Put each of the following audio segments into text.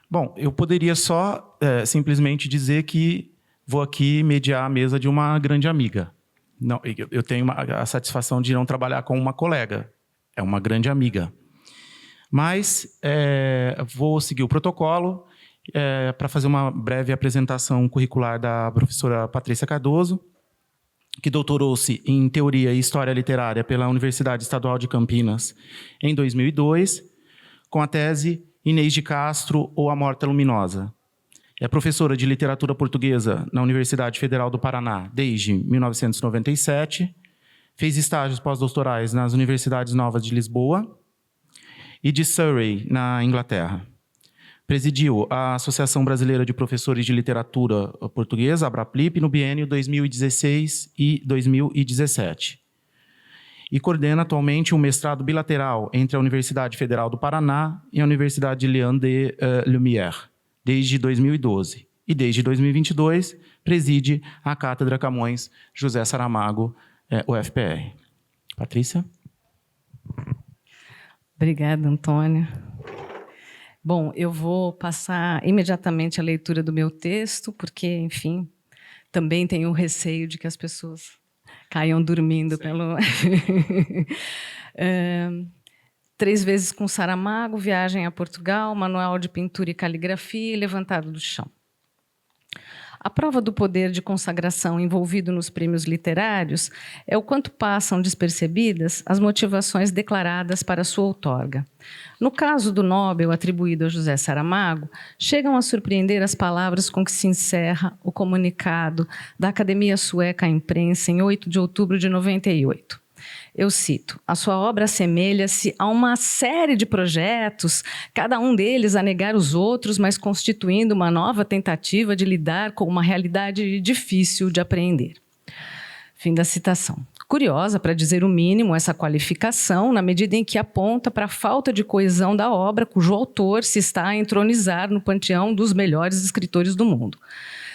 Bom, eu poderia só simplesmente dizer que vou aqui mediar a mesa de uma grande amiga. Não, eu tenho a satisfação de não trabalhar com uma colega. É uma grande amiga. Mas vou seguir o protocolo para fazer uma breve apresentação curricular da professora Patrícia Cardoso, que doutorou-se em Teoria e História Literária pela Universidade Estadual de Campinas em 2002, com a tese Inês de Castro ou A Morta Luminosa. É professora de literatura portuguesa na Universidade Federal do Paraná desde 1997, fez estágios pós-doutorais nas Universidades Novas de Lisboa e de Surrey, na Inglaterra. Presidiu a Associação Brasileira de Professores de Literatura Portuguesa, Abraplip, no biênio 2016 e 2017. E coordena atualmente um mestrado bilateral entre a Universidade Federal do Paraná e a Universidade de Lyon de Lumière, desde 2012. E desde 2022, preside a Cátedra Camões José Saramago, UFPR. Patrícia? Obrigada, Antônia. Bom, eu vou passar imediatamente a leitura do meu texto, porque, enfim, também tenho o receio de que as pessoas caiam dormindo pelo... 3 vezes com Saramago, Viagem a Portugal, Manual de Pintura e Caligrafia e Levantado do Chão. A prova do poder de consagração envolvido nos prêmios literários é o quanto passam despercebidas as motivações declaradas para sua outorga. No caso do Nobel atribuído a José Saramago, chegam a surpreender as palavras com que se encerra o comunicado da Academia Sueca à Imprensa em 8 de outubro de 98. Eu cito: a sua obra assemelha-se a uma série de projetos, cada um deles a negar os outros, mas constituindo uma nova tentativa de lidar com uma realidade difícil de apreender. Fim da citação. Curiosa, para dizer o mínimo, essa qualificação, na medida em que aponta para a falta de coesão da obra, cujo autor se está a entronizar no panteão dos melhores escritores do mundo.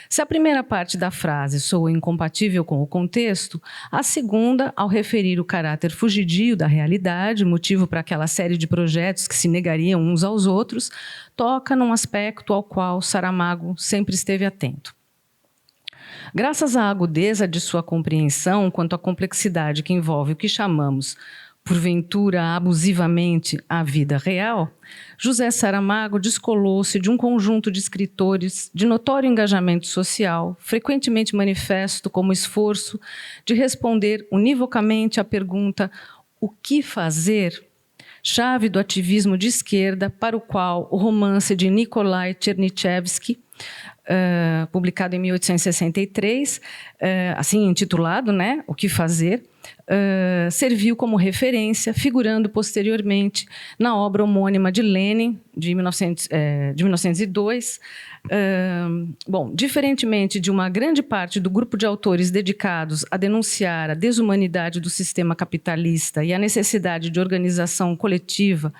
Se a primeira parte da frase soa incompatível com o contexto, a segunda, ao referir o caráter fugidio da realidade, motivo para aquela série de projetos que se negariam uns aos outros, toca num aspecto ao qual Saramago sempre esteve atento. Graças à agudeza de sua compreensão quanto à complexidade que envolve o que chamamos, porventura abusivamente, a vida real, José Saramago descolou-se de um conjunto de escritores de notório engajamento social, frequentemente manifesto como esforço de responder univocamente à pergunta "o que fazer?", chave do ativismo de esquerda para o qual o romance de Nikolai Chernyshevsky, publicado em 1863, assim intitulado, né, O que fazer, serviu como referência, figurando posteriormente na obra homônima de Lenin, de 1902. Bom, diferentemente de uma grande parte do grupo de autores dedicados a denunciar a desumanidade do sistema capitalista e a necessidade de organização coletiva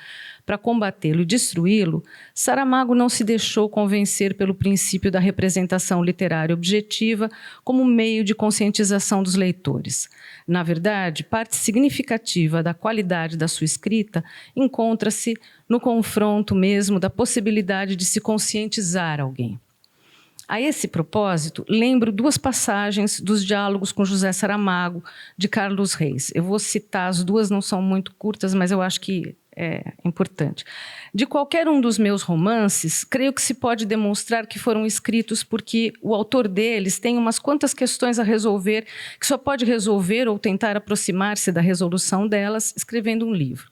para combatê-lo e destruí-lo, Saramago não se deixou convencer pelo princípio da representação literária objetiva como meio de conscientização dos leitores. Na verdade, parte significativa da qualidade da sua escrita encontra-se no confronto mesmo da possibilidade de se conscientizar alguém. A esse propósito, lembro 2 passagens dos diálogos com José Saramago, de Carlos Reis. Eu vou citar as 2, não são muito curtas, mas eu acho que é importante. De qualquer um dos meus romances, creio que se pode demonstrar que foram escritos porque o autor deles tem umas quantas questões a resolver, que só pode resolver ou tentar aproximar-se da resolução delas escrevendo um livro.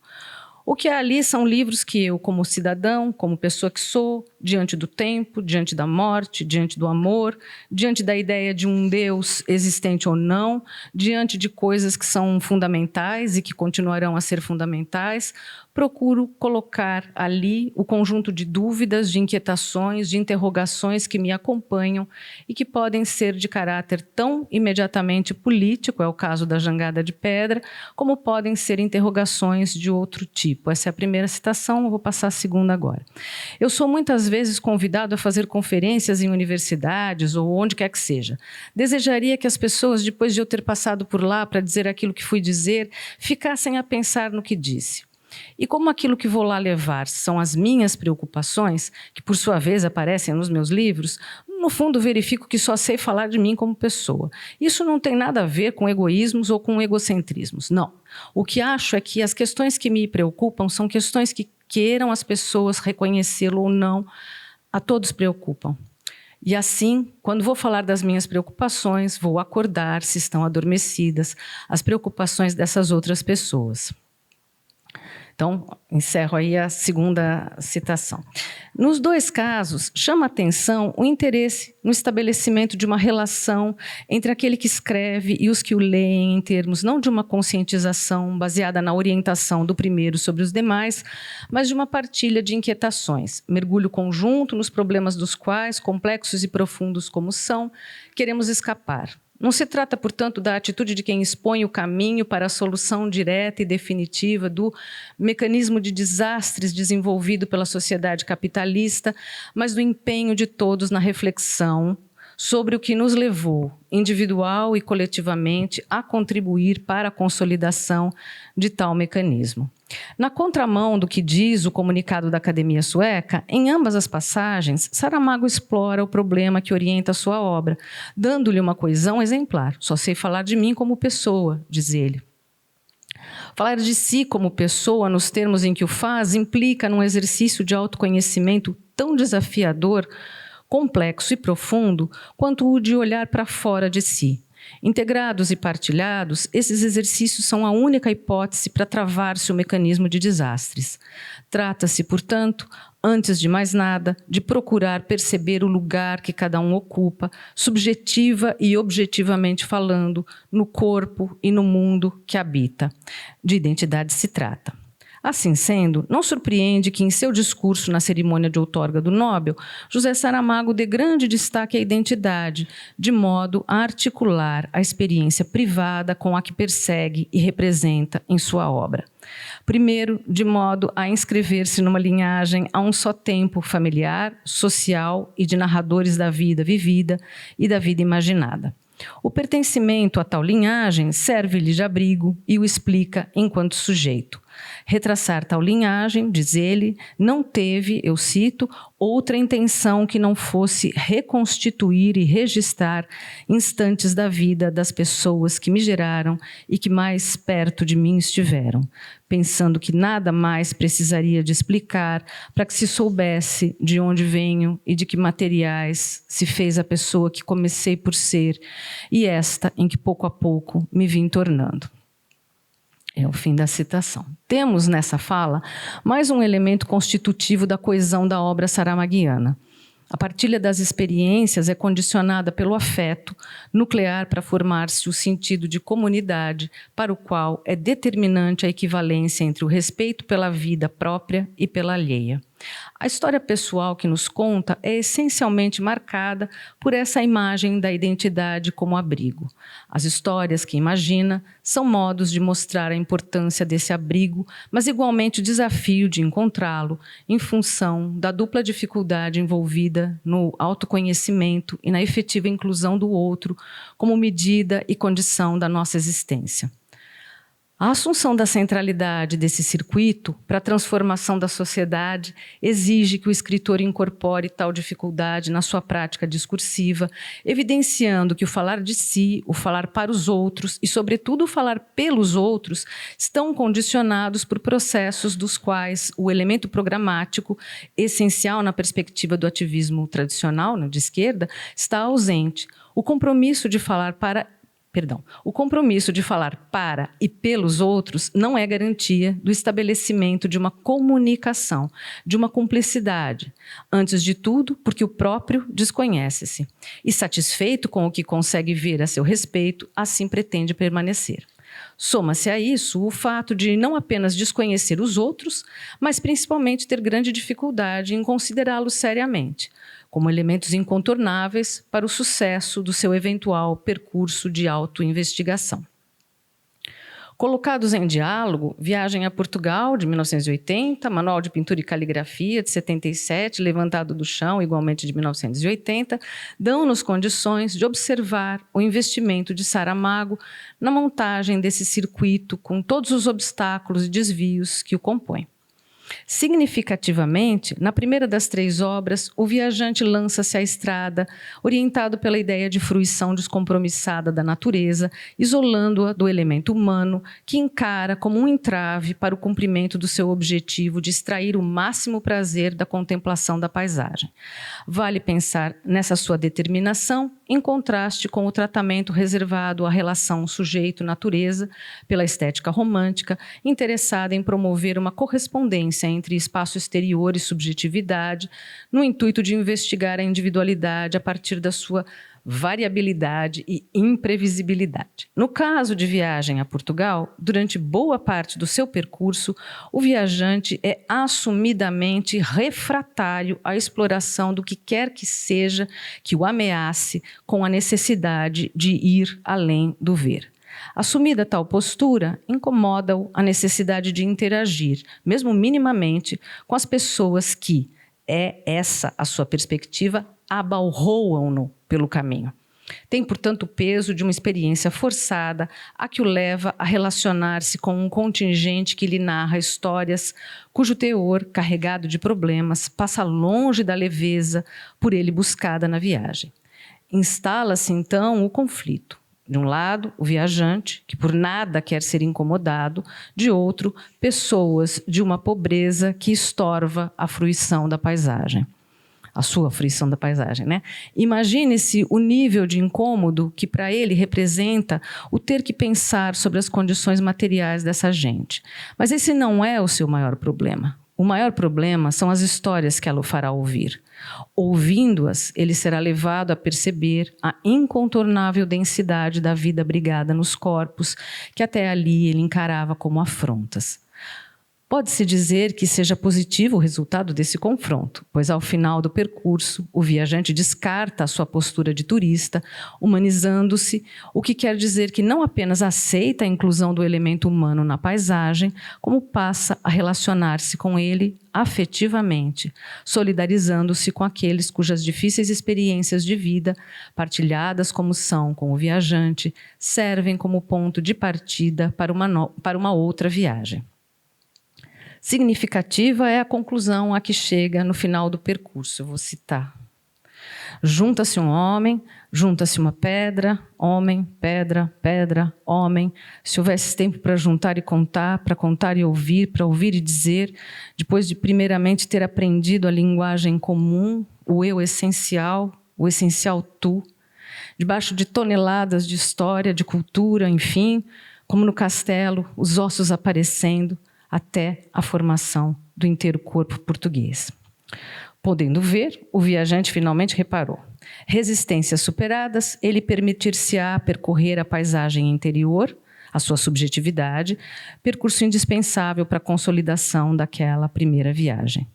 O que há ali são livros que eu, como cidadão, como pessoa que sou, diante do tempo, diante da morte, diante do amor, diante da ideia de um Deus existente ou não, diante de coisas que são fundamentais e que continuarão a ser fundamentais, procuro colocar ali o conjunto de dúvidas, de inquietações, de interrogações que me acompanham e que podem ser de caráter tão imediatamente político, é o caso da Jangada de Pedra, como podem ser interrogações de outro tipo. Essa é a primeira citação, eu vou passar a segunda agora. Eu sou muitas vezes convidado a fazer conferências em universidades ou onde quer que seja. Desejaria que as pessoas, depois de eu ter passado por lá para dizer aquilo que fui dizer, ficassem a pensar no que disse. E como aquilo que vou lá levar são as minhas preocupações, que por sua vez aparecem nos meus livros, no fundo verifico que só sei falar de mim como pessoa. Isso não tem nada a ver com egoísmos ou com egocentrismos, não. O que acho é que as questões que me preocupam são questões que queiram as pessoas reconhecê-lo ou não, a todos preocupam. E assim, quando vou falar das minhas preocupações, vou acordar, se estão adormecidas, as preocupações dessas outras pessoas. Então, encerro aí a segunda citação. Nos dois casos, chama atenção o interesse no estabelecimento de uma relação entre aquele que escreve e os que o leem, em termos não de uma conscientização baseada na orientação do primeiro sobre os demais, mas de uma partilha de inquietações, mergulho conjunto nos problemas dos quais, complexos e profundos como são, queremos escapar. Não se trata, portanto, da atitude de quem expõe o caminho para a solução direta e definitiva do mecanismo de desastres desenvolvido pela sociedade capitalista, mas do empenho de todos na reflexão sobre o que nos levou, individual e coletivamente, a contribuir para a consolidação de tal mecanismo. Na contramão do que diz o comunicado da Academia Sueca, em ambas as passagens, Saramago explora o problema que orienta a sua obra, dando-lhe uma coesão exemplar. Só sei falar de mim como pessoa, diz ele. Falar de si como pessoa, nos termos em que o faz, implica num exercício de autoconhecimento tão desafiador, complexo e profundo, quanto o de olhar para fora de si. Integrados e partilhados, esses exercícios são a única hipótese para travar-se o mecanismo de desastres. Trata-se, portanto, antes de mais nada, de procurar perceber o lugar que cada um ocupa, subjetiva e objetivamente falando, no corpo e no mundo que habita. De identidade se trata. Assim sendo, não surpreende que em seu discurso na cerimônia de outorga do Nobel, José Saramago dê grande destaque à identidade, de modo a articular a experiência privada com a que persegue e representa em sua obra. Primeiro, de modo a inscrever-se numa linhagem a um só tempo familiar, social e de narradores da vida vivida e da vida imaginada. O pertencimento a tal linhagem serve-lhe de abrigo e o explica enquanto sujeito. Retraçar tal linhagem, diz ele, não teve, eu cito, outra intenção que não fosse reconstituir e registrar instantes da vida das pessoas que me geraram e que mais perto de mim estiveram, pensando que nada mais precisaria de explicar para que se soubesse de onde venho e de que materiais se fez a pessoa que comecei por ser e esta em que pouco a pouco me vim tornando. É o fim da citação. Temos nessa fala mais um elemento constitutivo da coesão da obra saramaguiana. A partilha das experiências é condicionada pelo afeto nuclear para formar-se o sentido de comunidade, para o qual é determinante a equivalência entre o respeito pela vida própria e pela alheia. A história pessoal que nos conta é essencialmente marcada por essa imagem da identidade como abrigo. As histórias que imagina são modos de mostrar a importância desse abrigo, mas igualmente o desafio de encontrá-lo em função da dupla dificuldade envolvida no autoconhecimento e na efetiva inclusão do outro como medida e condição da nossa existência. A assunção da centralidade desse circuito para a transformação da sociedade exige que o escritor incorpore tal dificuldade na sua prática discursiva, evidenciando que o falar de si, o falar para os outros e, sobretudo, o falar pelos outros estão condicionados por processos dos quais o elemento programático, essencial na perspectiva do ativismo tradicional, de esquerda, está ausente. O compromisso de falar para e pelos outros não é garantia do estabelecimento de uma comunicação, de uma cumplicidade. Antes de tudo, porque o próprio desconhece-se. E satisfeito com o que consegue ver a seu respeito, assim pretende permanecer. Soma-se a isso o fato de não apenas desconhecer os outros, mas principalmente ter grande dificuldade em considerá-los seriamente, como elementos incontornáveis para o sucesso do seu eventual percurso de autoinvestigação. Colocados em diálogo, Viagem a Portugal, de 1980, Manual de Pintura e Caligrafia, de 77, Levantado do Chão, igualmente de 1980, dão-nos condições de observar o investimento de Saramago na montagem desse circuito com todos os obstáculos e desvios que o compõem. Significativamente, na primeira das 3 obras, o viajante lança-se à estrada, orientado pela ideia de fruição descompromissada da natureza, isolando-a do elemento humano, que encara como um entrave para o cumprimento do seu objetivo de extrair o máximo prazer da contemplação da paisagem. Vale pensar nessa sua determinação em contraste com o tratamento reservado à relação sujeito-natureza pela estética romântica, interessada em promover uma correspondência entre espaço exterior e subjetividade, no intuito de investigar a individualidade a partir da sua variabilidade e imprevisibilidade. No caso de Viagem a Portugal, durante boa parte do seu percurso, o viajante é assumidamente refratário à exploração do que quer que seja que o ameace com a necessidade de ir além do ver. Assumida tal postura, incomoda-o a necessidade de interagir, mesmo minimamente, com as pessoas que, é essa a sua perspectiva, abalroam-no pelo caminho. Tem, portanto, o peso de uma experiência forçada a que o leva a relacionar-se com um contingente que lhe narra histórias cujo teor, carregado de problemas, passa longe da leveza por ele buscada na viagem. Instala-se, então, o conflito. De um lado, o viajante, que por nada quer ser incomodado; de outro, pessoas de uma pobreza que estorva a fruição da paisagem. A sua fruição da paisagem, né? Imagine-se o nível de incômodo que para ele representa o ter que pensar sobre as condições materiais dessa gente. Mas esse não é o seu maior problema. O maior problema são as histórias que ela o fará ouvir. Ouvindo-as, ele será levado a perceber a incontornável densidade da vida abrigada nos corpos, que até ali ele encarava como afrontas. Pode-se dizer que seja positivo o resultado desse confronto, pois ao final do percurso, o viajante descarta a sua postura de turista, humanizando-se, o que quer dizer que não apenas aceita a inclusão do elemento humano na paisagem, como passa a relacionar-se com ele afetivamente, solidarizando-se com aqueles cujas difíceis experiências de vida, partilhadas como são com o viajante, servem como ponto de partida para uma outra viagem. Significativa é a conclusão a que chega no final do percurso. Eu vou citar. Junta-se um homem, junta-se uma pedra, homem, pedra, pedra, homem. Se houvesse tempo para juntar e contar, para contar e ouvir, para ouvir e dizer, depois de primeiramente ter aprendido a linguagem comum, o eu essencial, o essencial tu, debaixo de toneladas de história, de cultura, enfim, como no castelo, os ossos aparecendo, até a formação do inteiro corpo português. Podendo ver, o viajante finalmente reparou. Resistências superadas, ele permitir-se-á percorrer a paisagem interior, a sua subjetividade, percurso indispensável para a consolidação daquela primeira viagem.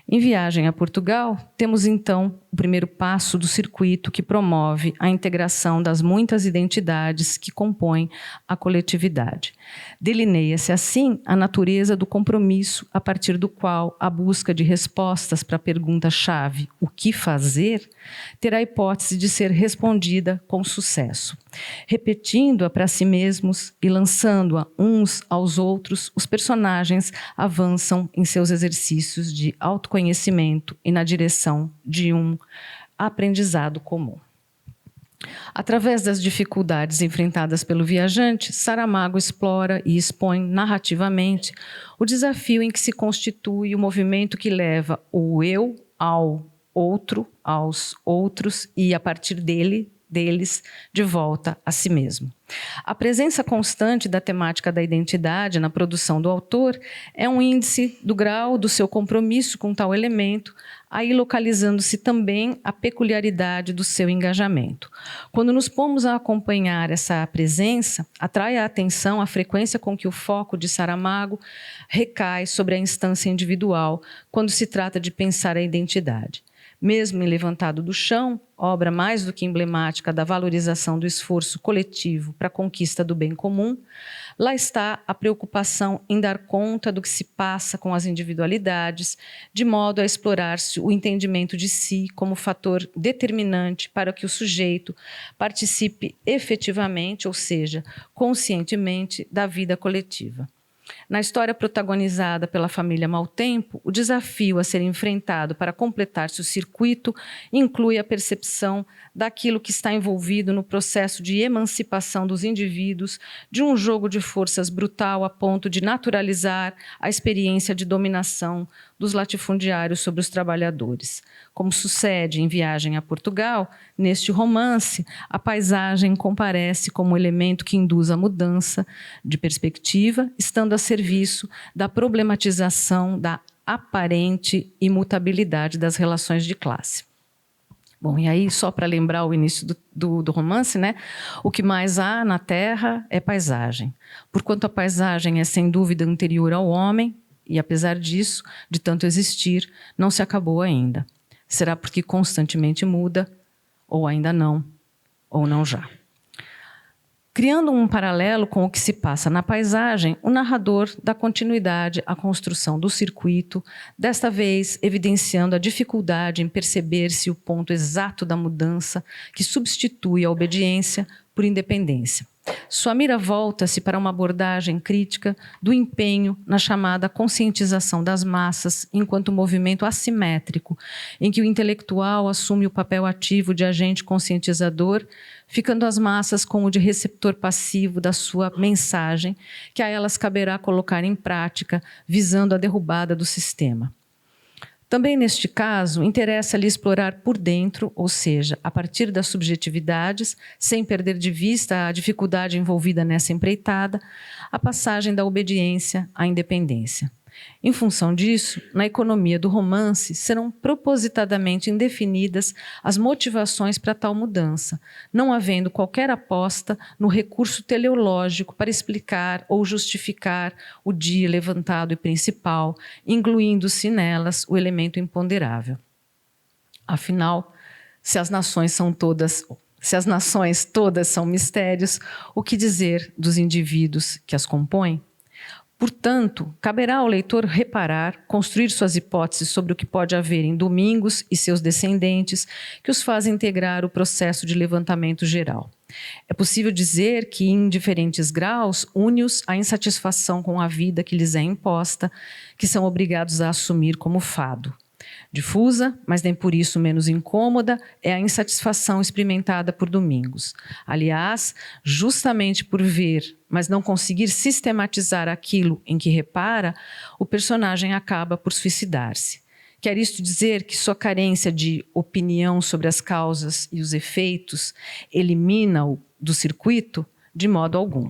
Em Viagem a Portugal, temos então o primeiro passo do circuito que promove a integração das muitas identidades que compõem a coletividade. Delineia-se assim a natureza do compromisso a partir do qual a busca de respostas para a pergunta-chave "o que fazer?" terá a hipótese de ser respondida com sucesso. Repetindo-a para si mesmos e lançando-a uns aos outros, os personagens avançam em seus exercícios de autoconhecimento e na direção de um aprendizado comum. Através das dificuldades enfrentadas pelo viajante, Saramago explora e expõe narrativamente o desafio em que se constitui o movimento que leva o eu ao outro, aos outros e, a partir deles, de volta a si mesmo. A presença constante da temática da identidade na produção do autor é um índice do grau do seu compromisso com tal elemento, aí localizando-se também a peculiaridade do seu engajamento. Quando nos pomos a acompanhar essa presença, atrai a atenção a frequência com que o foco de Saramago recai sobre a instância individual quando se trata de pensar a identidade. Mesmo em Levantado do Chão, obra mais do que emblemática da valorização do esforço coletivo para a conquista do bem comum, lá está a preocupação em dar conta do que se passa com as individualidades, de modo a explorar-se o entendimento de si como fator determinante para que o sujeito participe efetivamente, ou seja, conscientemente, da vida coletiva. Na história protagonizada pela família Maltempo, o desafio a ser enfrentado para completar-se o circuito inclui a percepção daquilo que está envolvido no processo de emancipação dos indivíduos de um jogo de forças brutal a ponto de naturalizar a experiência de dominação dos latifundiários sobre os trabalhadores. Como sucede em Viagem a Portugal, neste romance, a paisagem comparece como elemento que induz a mudança de perspectiva, estando a serviço da problematização da aparente imutabilidade das relações de classe. Bom, e aí, só para lembrar o início do romance, né? O que mais há na Terra é paisagem. Porquanto a paisagem é, sem dúvida, anterior ao homem, e apesar disso, de tanto existir, não se acabou ainda. Será porque constantemente muda, ou ainda não, ou não já. Criando um paralelo com o que se passa na paisagem, o narrador dá continuidade à construção do circuito, desta vez evidenciando a dificuldade em perceber-se o ponto exato da mudança que substitui a obediência por independência. Sua mira volta-se para uma abordagem crítica do empenho na chamada conscientização das massas enquanto movimento assimétrico, em que o intelectual assume o papel ativo de agente conscientizador, ficando as massas com o de receptor passivo da sua mensagem, que a elas caberá colocar em prática, visando a derrubada do sistema. Também neste caso, interessa-lhe explorar por dentro, ou seja, a partir das subjetividades, sem perder de vista a dificuldade envolvida nessa empreitada, a passagem da obediência à independência. Em função disso, na economia do romance, serão propositadamente indefinidas as motivações para tal mudança, não havendo qualquer aposta no recurso teleológico para explicar ou justificar o dia levantado e principal, incluindo-se nelas o elemento imponderável. Afinal, se as nações todas são mistérios, o que dizer dos indivíduos que as compõem? Portanto, caberá ao leitor reparar, construir suas hipóteses sobre o que pode haver em Domingos e seus descendentes, que os fazem integrar o processo de levantamento geral. É possível dizer que, em diferentes graus, une-os a insatisfação com a vida que lhes é imposta, que são obrigados a assumir como fado. Difusa, mas nem por isso menos incômoda, é a insatisfação experimentada por Domingos. Aliás, justamente por ver, mas não conseguir sistematizar aquilo em que repara, o personagem acaba por suicidar-se. Quer isto dizer que sua carência de opinião sobre as causas e os efeitos elimina-o do circuito? De modo algum.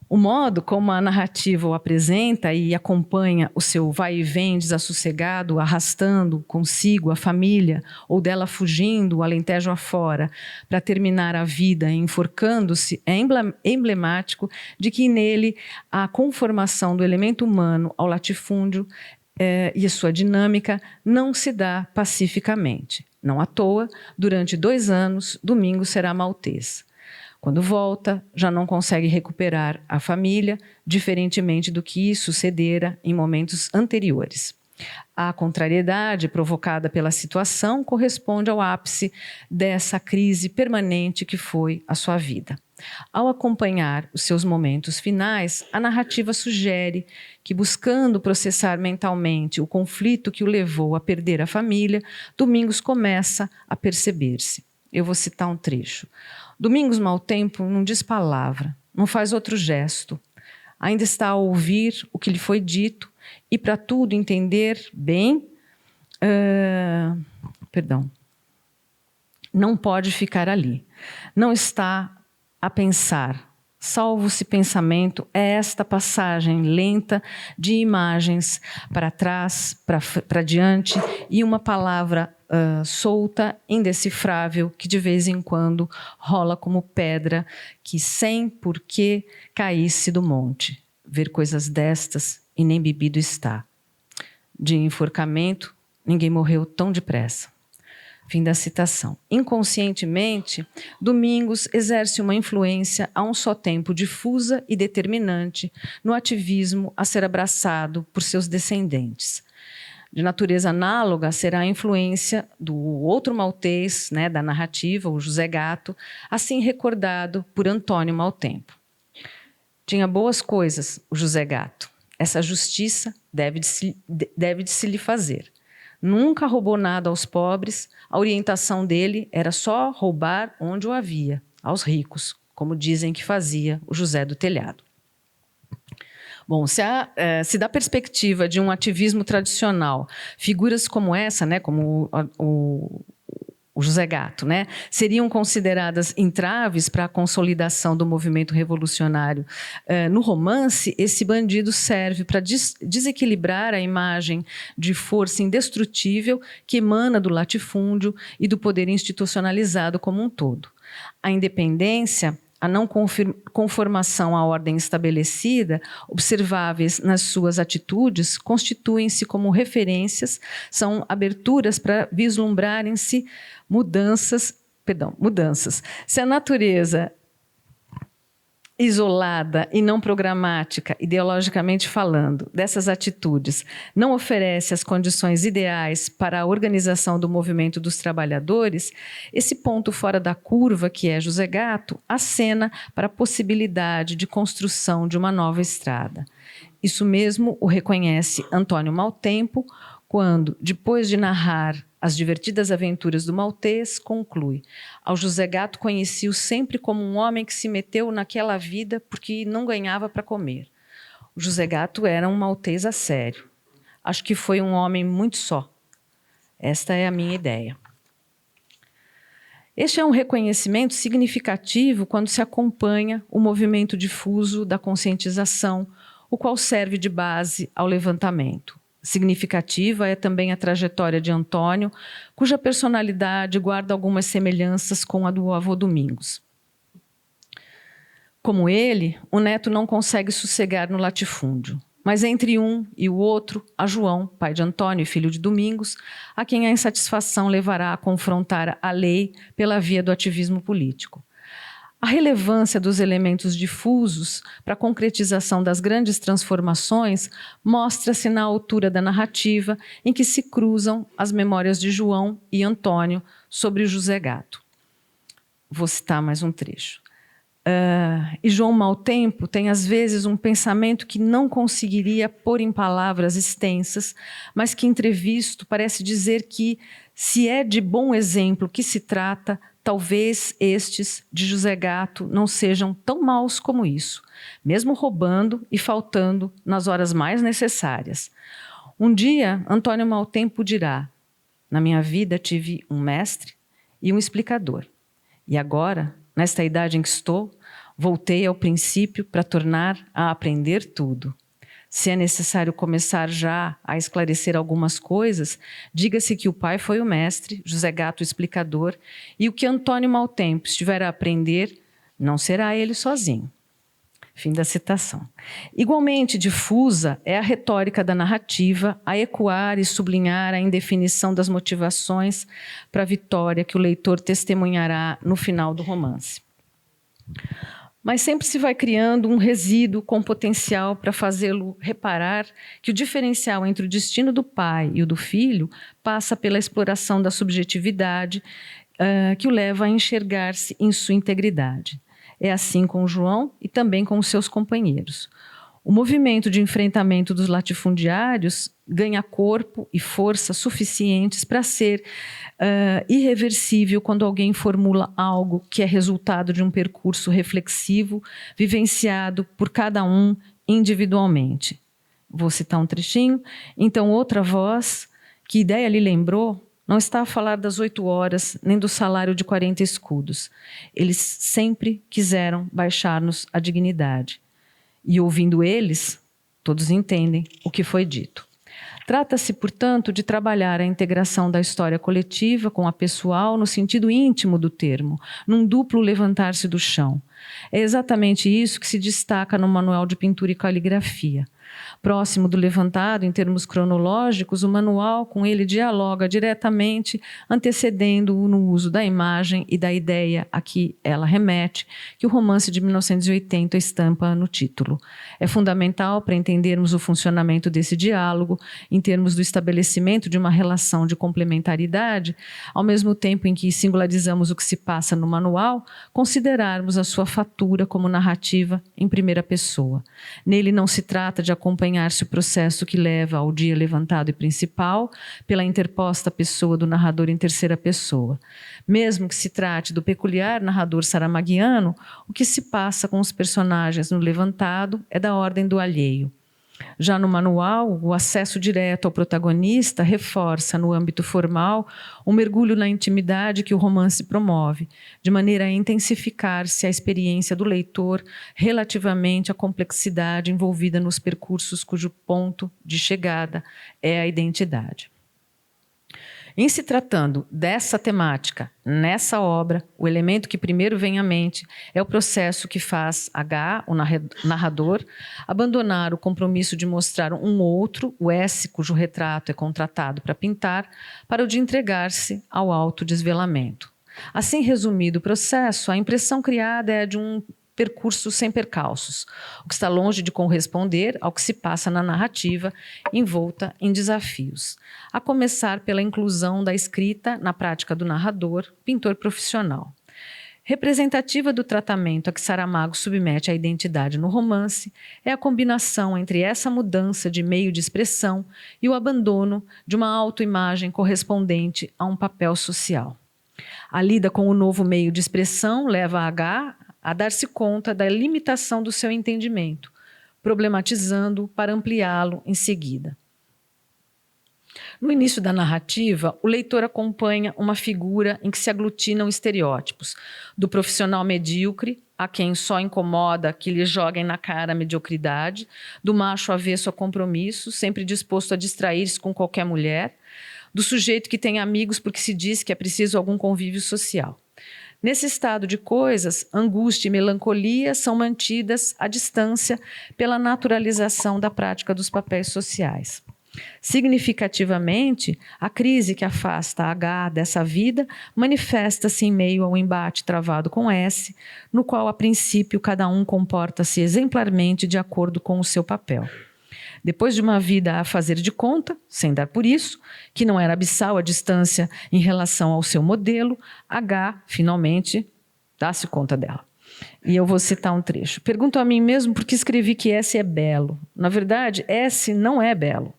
O modo como a narrativa o apresenta e acompanha o seu vai e vem desassossegado, arrastando consigo a família, ou dela fugindo o Alentejo afora, para terminar a vida enforcando-se, é emblemático de que nele a conformação do elemento humano ao latifúndio e a sua dinâmica não se dá pacificamente. Não à toa, durante 2 anos, Domingos será maltês. Quando volta, já não consegue recuperar a família, diferentemente do que sucedera em momentos anteriores. A contrariedade provocada pela situação corresponde ao ápice dessa crise permanente que foi a sua vida. Ao acompanhar os seus momentos finais, a narrativa sugere que, buscando processar mentalmente o conflito que o levou a perder a família, Domingos começa a perceber-se. Eu vou citar um trecho. Domingos Maltempo não diz palavra, não faz outro gesto. Ainda está a ouvir o que lhe foi dito e, para tudo entender bem, não pode ficar ali. Não está a pensar. Salvo se pensamento, é esta passagem lenta de imagens para trás, para diante, e uma palavra solta, indecifrável, que de vez em quando rola como pedra, que sem porquê caísse do monte. Ver coisas destas e nem bebido está. De enforcamento, ninguém morreu tão depressa. Fim da citação. Inconscientemente, Domingos exerce uma influência a um só tempo difusa e determinante no ativismo a ser abraçado por seus descendentes. De natureza análoga será a influência do outro maltês, né, da narrativa, o José Gatto, assim recordado por Antônio Maltempo. Tinha boas coisas, o José Gatto. Essa justiça deve de se lhe fazer. Nunca roubou nada aos pobres, a orientação dele era só roubar onde o havia, aos ricos, como dizem que fazia o José do Telhado. Bom, se da perspectiva de um ativismo tradicional, figuras como essa, né, como o José Gatto, né, seriam consideradas entraves para a consolidação do movimento revolucionário. No romance, esse bandido serve para desequilibrar a imagem de força indestrutível que emana do latifúndio e do poder institucionalizado como um todo. A independência, a não conformação à ordem estabelecida, observáveis nas suas atitudes, constituem-se como referências, são aberturas para vislumbrarem-se mudanças. Se a natureza isolada e não programática, ideologicamente falando, dessas atitudes, não oferece as condições ideais para a organização do movimento dos trabalhadores, esse ponto fora da curva, que é José Gatto, acena para a possibilidade de construção de uma nova estrada. Isso mesmo o reconhece Antônio Maltempo, quando, depois de narrar as divertidas aventuras do maltês, conclui: ao José Gatto conheci-o sempre como um homem que se meteu naquela vida porque não ganhava para comer. O José Gatto era um maltês a sério. Acho que foi um homem muito só. Esta é a minha ideia. Este é um reconhecimento significativo quando se acompanha o movimento difuso da conscientização, o qual serve de base ao levantamento. Significativa é também a trajetória de Antônio, cuja personalidade guarda algumas semelhanças com a do avô Domingos. Como ele, o neto não consegue sossegar no latifúndio, mas entre um e o outro, há João, pai de Antônio e filho de Domingos, a quem a insatisfação levará a confrontar a lei pela via do ativismo político. A relevância dos elementos difusos para a concretização das grandes transformações mostra-se na altura da narrativa em que se cruzam as memórias de João e Antônio sobre o José Gatto. Vou citar mais um trecho. E João Maltempo tem às vezes um pensamento que não conseguiria pôr em palavras extensas, mas que entrevisto parece dizer que, se é de bom exemplo que se trata, talvez estes de José Gatto não sejam tão maus como isso, mesmo roubando e faltando nas horas mais necessárias. Um dia, Antônio Maltempo dirá: na minha vida tive um mestre e um explicador. E agora, nesta idade em que estou, voltei ao princípio para tornar a aprender tudo. Se é necessário começar já a esclarecer algumas coisas, diga-se que o pai foi o mestre, José Gatto o explicador, e o que Antônio Maltempo estiver a aprender, não será ele sozinho. Fim da citação. Igualmente difusa é a retórica da narrativa a ecoar e sublinhar a indefinição das motivações para a vitória que o leitor testemunhará no final do romance. Mas sempre se vai criando um resíduo com potencial para fazê-lo reparar que o diferencial entre o destino do pai e o do filho passa pela exploração da subjetividade que o leva a enxergar-se em sua integridade. É assim com João e também com os seus companheiros. O movimento de enfrentamento dos latifundiários ganha corpo e força suficientes para ser irreversível quando alguém formula algo que é resultado de um percurso reflexivo, vivenciado por cada um individualmente. Vou citar um trechinho. Então, outra voz, que ideia lhe lembrou, não está a falar das 8 horas, nem do salário de 40 escudos. Eles sempre quiseram baixar-nos a dignidade. E ouvindo eles, todos entendem o que foi dito. Trata-se, portanto, de trabalhar a integração da história coletiva com a pessoal no sentido íntimo do termo, num duplo levantar-se do chão. É exatamente isso que se destaca no Manual de Pintura e Caligrafia. Próximo do levantado, em termos cronológicos, o manual com ele dialoga diretamente, antecedendo-o no uso da imagem e da ideia a que ela remete, que o romance de 1980 estampa no título. É fundamental para entendermos o funcionamento desse diálogo, em termos do estabelecimento de uma relação de complementaridade, ao mesmo tempo em que singularizamos o que se passa no manual, considerarmos a sua fatura como narrativa em primeira pessoa. Nele não se trata de acompanhar-se o processo que leva ao dia levantado e principal pela interposta pessoa do narrador em terceira pessoa. Mesmo que se trate do peculiar narrador saramaguiano, o que se passa com os personagens no levantado é da ordem do alheio. Já no manual, o acesso direto ao protagonista reforça, no âmbito formal, o mergulho na intimidade que o romance promove, de maneira a intensificar-se a experiência do leitor relativamente à complexidade envolvida nos percursos cujo ponto de chegada é a identidade. Em se tratando dessa temática, nessa obra, o elemento que primeiro vem à mente é o processo que faz H, o narrador, abandonar o compromisso de mostrar um outro, o S, cujo retrato é contratado para pintar, para o de entregar-se ao autodesvelamento. Assim resumido o processo, a impressão criada é a de um percurso sem percalços, o que está longe de corresponder ao que se passa na narrativa, envolta em desafios, a começar pela inclusão da escrita na prática do narrador, pintor profissional. Representativa do tratamento a que Saramago submete a identidade no romance é a combinação entre essa mudança de meio de expressão e o abandono de uma autoimagem correspondente a um papel social. A lida com o novo meio de expressão leva a H a dar-se conta da limitação do seu entendimento, problematizando para ampliá-lo em seguida. No início da narrativa, o leitor acompanha uma figura em que se aglutinam estereótipos, do profissional medíocre, a quem só incomoda que lhe joguem na cara a mediocridade, do macho avesso a compromisso, sempre disposto a distrair-se com qualquer mulher, do sujeito que tem amigos porque se diz que é preciso algum convívio social. Nesse estado de coisas, angústia e melancolia são mantidas à distância pela naturalização da prática dos papéis sociais. Significativamente, a crise que afasta H dessa vida manifesta-se em meio ao embate travado com S, no qual, a princípio, cada um comporta-se exemplarmente de acordo com o seu papel. Depois de uma vida a fazer de conta, sem dar por isso, que não era abissal a distância em relação ao seu modelo, H, finalmente, dá-se conta dela. E eu vou citar um trecho. Pergunto a mim mesmo por que escrevi que S é belo. Na verdade, S não é belo,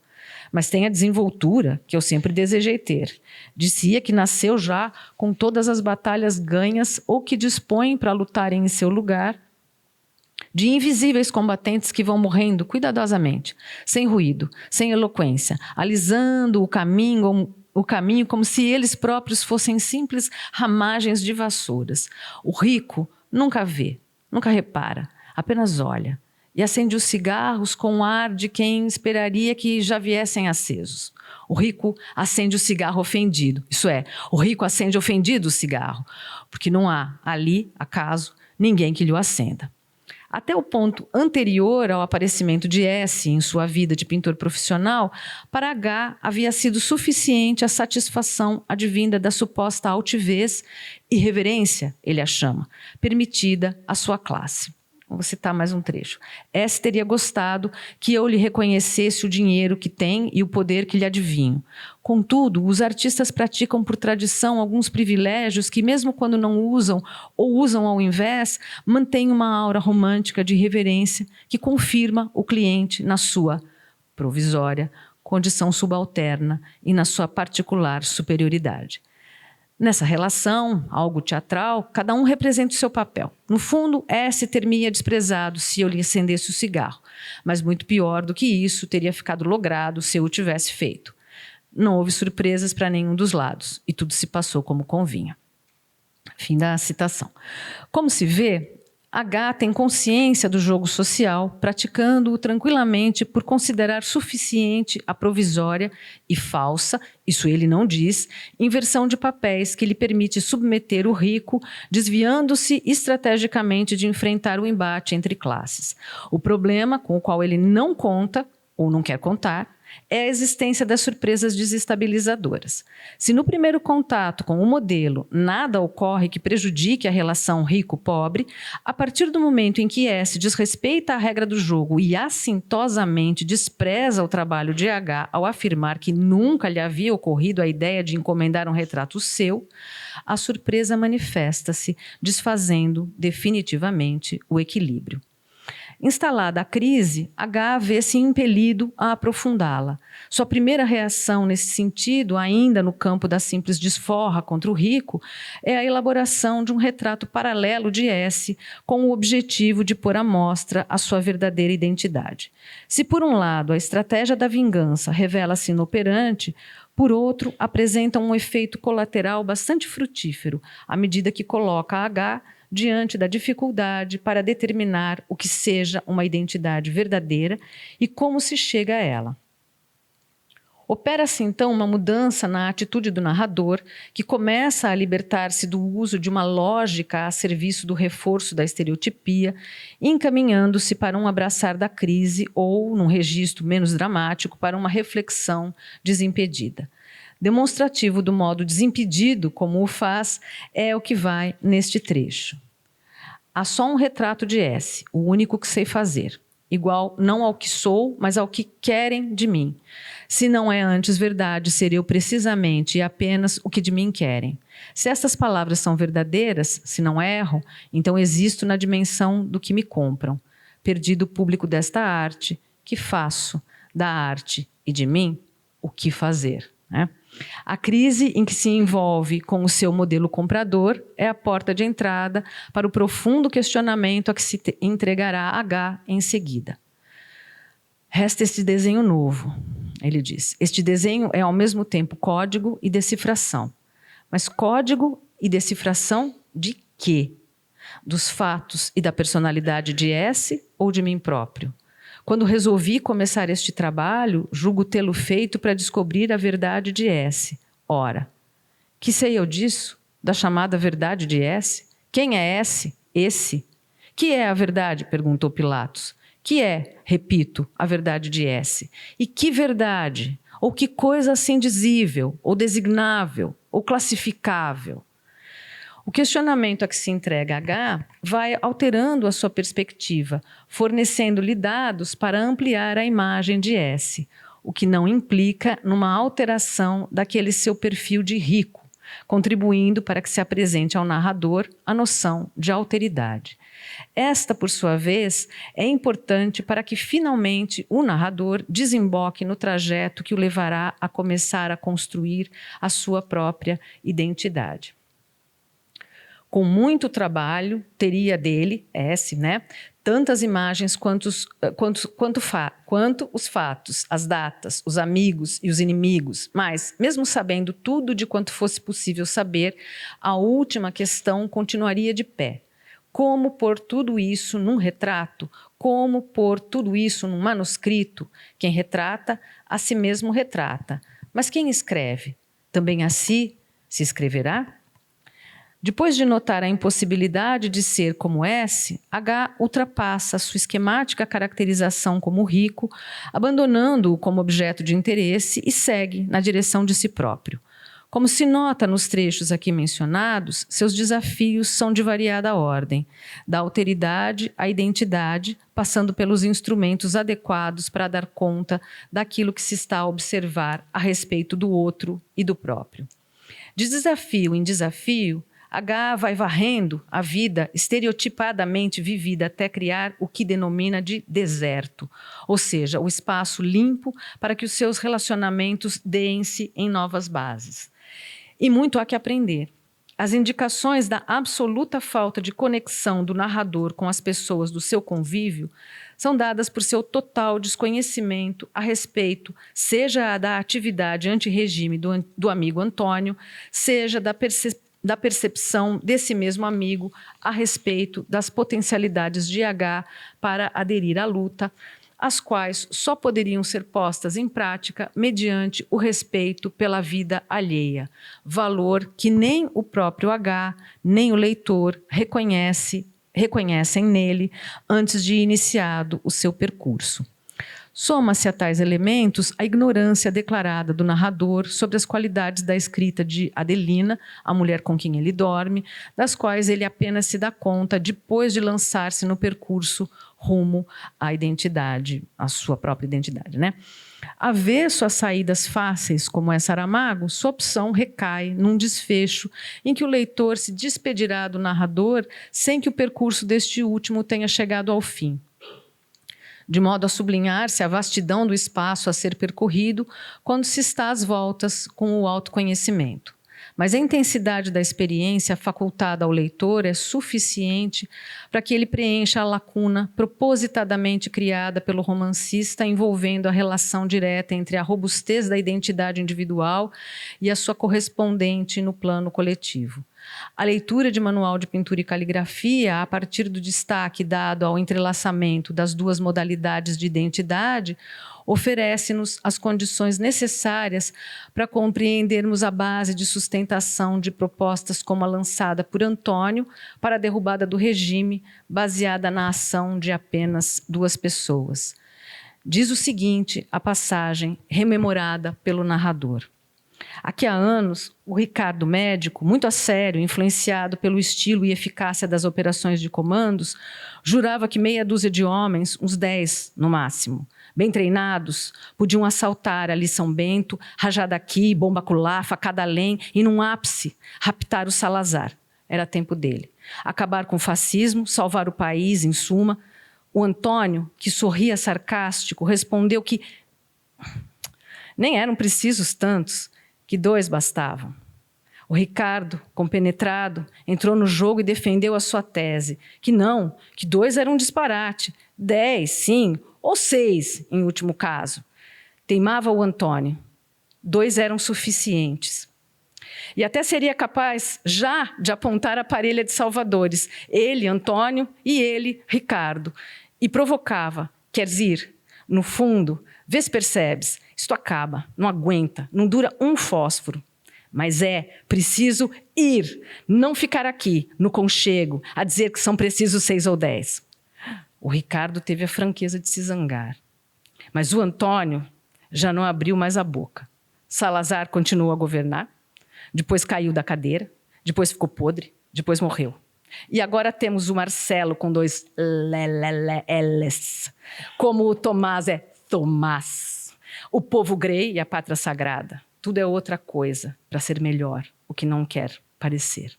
mas tem a desenvoltura que eu sempre desejei ter. Dizia que nasceu já com todas as batalhas ganhas ou que dispõe para lutarem em seu lugar, de invisíveis combatentes que vão morrendo cuidadosamente, sem ruído, sem eloquência, alisando o caminho como se eles próprios fossem simples ramagens de vassouras. O rico nunca vê, nunca repara, apenas olha e acende os cigarros com o ar de quem esperaria que já viessem acesos. O rico acende o cigarro ofendido, isso é, o rico acende ofendido o cigarro, porque não há ali, acaso, ninguém que lhe o acenda. Até o ponto anterior ao aparecimento de S em sua vida de pintor profissional, para H havia sido suficiente a satisfação advinda da suposta altivez e reverência, ele a chama, permitida à sua classe. Vou citar mais um trecho. S teria gostado que eu lhe reconhecesse o dinheiro que tem e o poder que lhe adivinho. Contudo, os artistas praticam por tradição alguns privilégios que, mesmo quando não usam ou usam ao invés, mantêm uma aura romântica de reverência que confirma o cliente na sua provisória condição subalterna e na sua particular superioridade. Nessa relação, algo teatral, cada um representa o seu papel. No fundo, S teria desprezado se eu lhe acendesse o cigarro, mas muito pior do que isso teria ficado logrado se eu o tivesse feito. Não houve surpresas para nenhum dos lados e tudo se passou como convinha. Fim da citação. Como se vê, H tem consciência do jogo social, praticando-o tranquilamente por considerar suficiente a provisória e falsa, isso ele não diz, inversão de papéis que lhe permite submeter o rico, desviando-se estrategicamente de enfrentar o embate entre classes. O problema com o qual ele não conta, ou não quer contar, é a existência das surpresas desestabilizadoras. Se no primeiro contato com o modelo nada ocorre que prejudique a relação rico-pobre, a partir do momento em que S desrespeita a regra do jogo e assintosamente despreza o trabalho de H ao afirmar que nunca lhe havia ocorrido a ideia de encomendar um retrato seu, a surpresa manifesta-se, desfazendo definitivamente o equilíbrio. Instalada a crise, H vê-se impelido a aprofundá-la. Sua primeira reação nesse sentido, ainda no campo da simples desforra contra o rico, é a elaboração de um retrato paralelo de S, com o objetivo de pôr à mostra a sua verdadeira identidade. Se, por um lado, a estratégia da vingança revela-se inoperante, por outro, apresenta um efeito colateral bastante frutífero, à medida que coloca H diante da dificuldade para determinar o que seja uma identidade verdadeira e como se chega a ela. Opera-se então uma mudança na atitude do narrador, que começa a libertar-se do uso de uma lógica a serviço do reforço da estereotipia, encaminhando-se para um abraçar da crise ou, num registro menos dramático, para uma reflexão desimpedida. Demonstrativo do modo desimpedido como o faz é o que vai neste trecho. Há só um retrato de S, o único que sei fazer, igual não ao que sou, mas ao que querem de mim. Se não é antes verdade ser eu precisamente e apenas o que de mim querem. Se estas palavras são verdadeiras, se não erro, então existo na dimensão do que me compram. Perdido o público desta arte, que faço da arte e de mim o que fazer, né? A crise em que se envolve com o seu modelo comprador é a porta de entrada para o profundo questionamento a que se entregará H em seguida. Resta este desenho novo, ele diz. Este desenho é ao mesmo tempo código e decifração. Mas código e decifração de quê? Dos fatos e da personalidade de S ou de mim próprio? Quando resolvi começar este trabalho, julgo tê-lo feito para descobrir a verdade de S. Ora, que sei eu disso? Da chamada verdade de S? Quem é S? Esse? Que é a verdade? Perguntou Pilatos. Que é, repito, a verdade de S? E que verdade? Ou que coisa assim dizível, ou designável, ou classificável? O questionamento a que se entrega H vai alterando a sua perspectiva, fornecendo-lhe dados para ampliar a imagem de S, o que não implica numa alteração daquele seu perfil de rico, contribuindo para que se apresente ao narrador a noção de alteridade. Esta, por sua vez, é importante para que finalmente o narrador desemboque no trajeto que o levará a começar a construir a sua própria identidade. Com muito trabalho, teria dele, S, né, tantas imagens quanto os fatos, as datas, os amigos e os inimigos. Mas, mesmo sabendo tudo de quanto fosse possível saber, a última questão continuaria de pé. Como pôr tudo isso num retrato? Como pôr tudo isso num manuscrito? Quem retrata, a si mesmo retrata. Mas quem escreve? Também a si se escreverá? Depois de notar a impossibilidade de ser como S, H ultrapassa sua esquemática caracterização como rico, abandonando-o como objeto de interesse e segue na direção de si próprio. Como se nota nos trechos aqui mencionados, seus desafios são de variada ordem, da alteridade à identidade, passando pelos instrumentos adequados para dar conta daquilo que se está a observar a respeito do outro e do próprio. De desafio em desafio, H vai varrendo a vida estereotipadamente vivida até criar o que denomina de deserto, ou seja, o espaço limpo para que os seus relacionamentos deem-se em novas bases. E muito há que aprender. As indicações da absoluta falta de conexão do narrador com as pessoas do seu convívio são dadas por seu total desconhecimento a respeito, seja da atividade anti-regime do amigo Antônio, seja da da percepção desse mesmo amigo a respeito das potencialidades de H para aderir à luta, as quais só poderiam ser postas em prática mediante o respeito pela vida alheia, valor que nem o próprio H, nem o leitor reconhecem nele antes de iniciado o seu percurso. Soma-se a tais elementos a ignorância declarada do narrador sobre as qualidades da escrita de Adelina, a mulher com quem ele dorme, das quais ele apenas se dá conta depois de lançar-se no percurso rumo à identidade, à sua própria identidade, né? Avesso a saídas fáceis como é Saramago, sua opção recai num desfecho em que o leitor se despedirá do narrador sem que o percurso deste último tenha chegado ao fim, de modo a sublinhar-se a vastidão do espaço a ser percorrido quando se está às voltas com o autoconhecimento. Mas a intensidade da experiência facultada ao leitor é suficiente para que ele preencha a lacuna propositadamente criada pelo romancista envolvendo a relação direta entre a robustez da identidade individual e a sua correspondente no plano coletivo. A leitura de Manual de Pintura e Caligrafia, a partir do destaque dado ao entrelaçamento das duas modalidades de identidade, oferece-nos as condições necessárias para compreendermos a base de sustentação de propostas como a lançada por Antônio para a derrubada do regime, baseada na ação de apenas duas pessoas. Diz o seguinte a passagem rememorada pelo narrador. Aqui há anos, o Ricardo médico, muito a sério, influenciado pelo estilo e eficácia das operações de comandos, jurava que meia dúzia de homens, uns 10 no máximo, bem treinados, podiam assaltar ali São Bento, rajada aqui, bomba acolá, facada além e, num ápice, raptar o Salazar. Era tempo dele. Acabar com o fascismo, salvar o país, em suma. O Antônio, que sorria sarcástico, respondeu que nem eram precisos tantos, que 2 bastavam. O Ricardo, compenetrado, entrou no jogo e defendeu a sua tese, que não, que 2 era um disparate, 10, sim, ou 6, em último caso. Teimava o Antônio. 2 eram suficientes. E até seria capaz já de apontar a parelha de salvadores, ele, Antônio, e ele, Ricardo, e provocava, queres ir? No fundo, vê se percebes, isto acaba, não aguenta, não dura um fósforo. Mas é preciso ir, não ficar aqui, no conchego, a dizer que são precisos 6 ou 10. O Ricardo teve a franqueza de se zangar. Mas o Antônio já não abriu mais a boca. Salazar continuou a governar, depois caiu da cadeira, depois ficou podre, depois morreu. E agora temos o Marcelo com 2 L's, como o Tomás é Tomás. O povo grey e a pátria sagrada. Tudo é outra coisa para ser melhor, o que não quer parecer.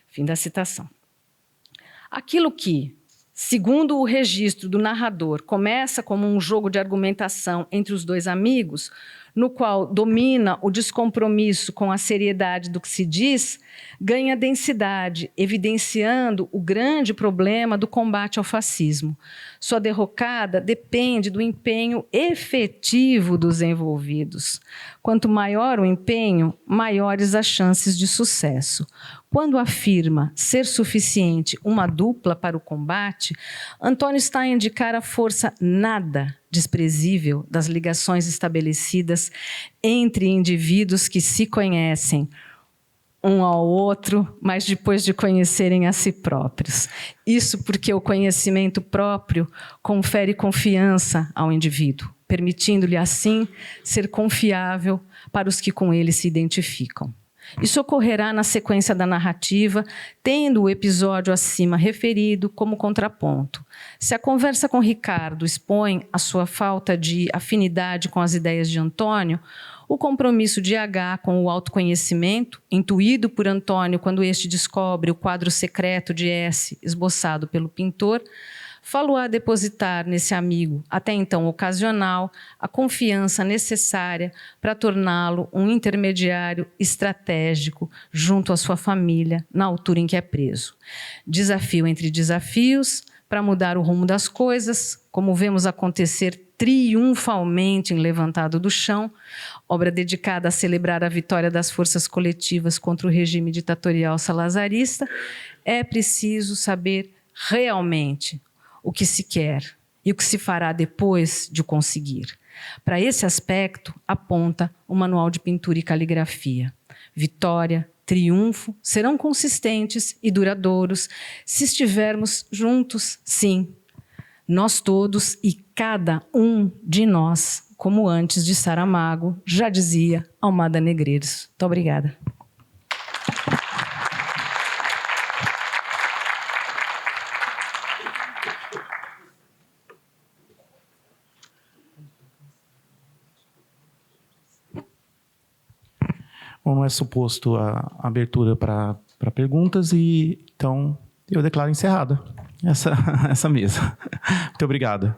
Fim da citação. Aquilo que, segundo o registro do narrador, começa como um jogo de argumentação entre os 2 amigos, no qual domina o descompromisso com a seriedade do que se diz, ganha densidade, evidenciando o grande problema do combate ao fascismo. Sua derrocada depende do empenho efetivo dos envolvidos. Quanto maior o empenho, maiores as chances de sucesso. Quando afirma ser suficiente uma dupla para o combate, Antônio está a indicar a força nada desprezível das ligações estabelecidas entre indivíduos que se conhecem um ao outro, mas depois de conhecerem a si próprios. Isso porque o conhecimento próprio confere confiança ao indivíduo, permitindo-lhe assim ser confiável para os que com ele se identificam. Isso ocorrerá na sequência da narrativa, tendo o episódio acima referido como contraponto. Se a conversa com Ricardo expõe a sua falta de afinidade com as ideias de Antônio, o compromisso de H com o autoconhecimento, intuído por Antônio quando este descobre o quadro secreto de S esboçado pelo pintor, falo-á depositar nesse amigo, até então ocasional, a confiança necessária para torná-lo um intermediário estratégico junto à sua família, na altura em que é preso. Desafio entre desafios, para mudar o rumo das coisas, como vemos acontecer triunfalmente em Levantado do Chão, obra dedicada a celebrar a vitória das forças coletivas contra o regime ditatorial salazarista, é preciso saber realmente o que se quer e o que se fará depois de conseguir. Para esse aspecto, aponta o Manual de Pintura e Caligrafia. Vitória, triunfo serão consistentes e duradouros se estivermos juntos, sim, nós todos e cada um de nós, como antes de Saramago já dizia Almada Negreiros. Muito obrigada. Bom, não é suposto a abertura para perguntas, e então eu declaro encerrada essa mesa. Muito obrigado.